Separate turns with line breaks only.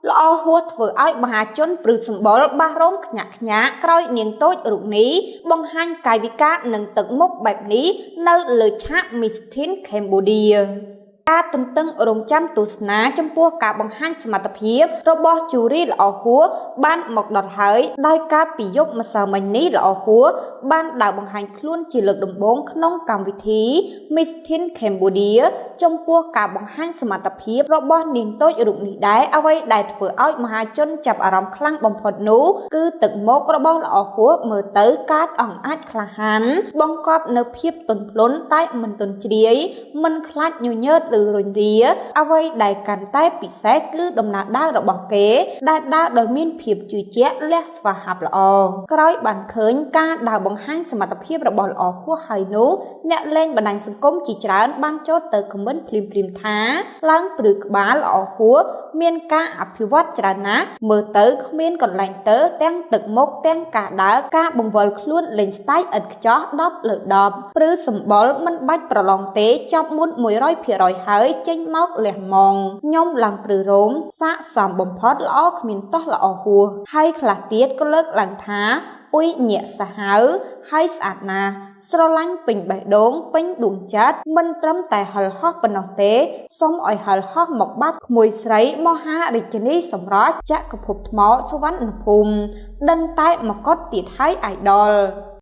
ល្អហួសធ្វើឲ្យមហាជនព្រឺសម្បល់បាសរោមខ្ញាក់ខ្ញាក់ក្រោយនាងតូចរូបនេះបង្ហាញកាយវិការនិងទឹកមុខបែបនេះនៅលើឆាក Miss Teen Cambodia ការទន្ទឹងរង់ចាំទស្សនាចំពោះការបង្ហាញសមត្ថភាពរបស់ជូរីល្អហួរបានមកដល់ហើយដោយការពីយប់ម្សិលមិញនេះល្អហួរបានដើរបង្ហាញខ្លួនជាលើកដំបូងក្នុងកម្មវិធី Miss Teen Cambodia ចំពោះការបង្ហាញសមត្ថភាពរបស់នាងតូចរូបនេះដែរអ្វីដែលធ្វើឲ្យមហាជនចាប់អារម្មណ៍ខ្លាំងបំផុតនោះគឺទឹកមុខរបស់ល្អហួរមើលទៅកាចអង្អាចក្លាហានបង្កប់នៅភាពទន់ភ្លន់តែមិនទន់ជ្រាយមិនខ្លាចញញើតឬរុញរាអ្វីដែលកាន់តែពិសេសគឺដំណើរដើររបស់គេដែលដើរដោយមានភាពជឿជាក់លះស្វាហាប់ល្អក្រោយបានឃើញការដើរបង្ហាញសមត្ថភាពរបស់ល្អហួរហើយនោះអ្នកលេងបណ្ដាញសង្គមជាច្រើនបានចូលទៅខមមិនភ្លាមៗថាឡើងព្រឺក្បាលល្អហួរមានការអភិវឌ្ឍច្រើនណាស់មើលទៅគ្មានកន្លែងទៅទាំងទឹកមុខទាំងការដើរការបង្វិលខ្លួនលេងស្ទាយឥតខ្ចោះ10 លើ 10ព្រឺសម្បល់មិនបាច់ប្រឡងទេចាប់មុន 100% ហើយចេញមកលះម៉ងខ្ញុំឡើងព្រឺរោមសាកសមបំផុតល្អគ្មានតោះល្អហួរហើយខ្លះទៀតក៏លើកឡើងថាអ៊ុយញាក់សាហាវហើយស្អាតណាស់ស្រឡាញ់ពេញបេះដូងពេញដួងចិត្តមិនត្រឹមតែហិលហោះប៉ុណ្ណោះទេសូមឲ្យហិលហោះមកបាត់ក្មួយស្រីមហារាជិនីសម្រស់ចក្រភពថ្មសុវណ្ណភូមិដឹងតែមកុដទៀតហើយអាយដល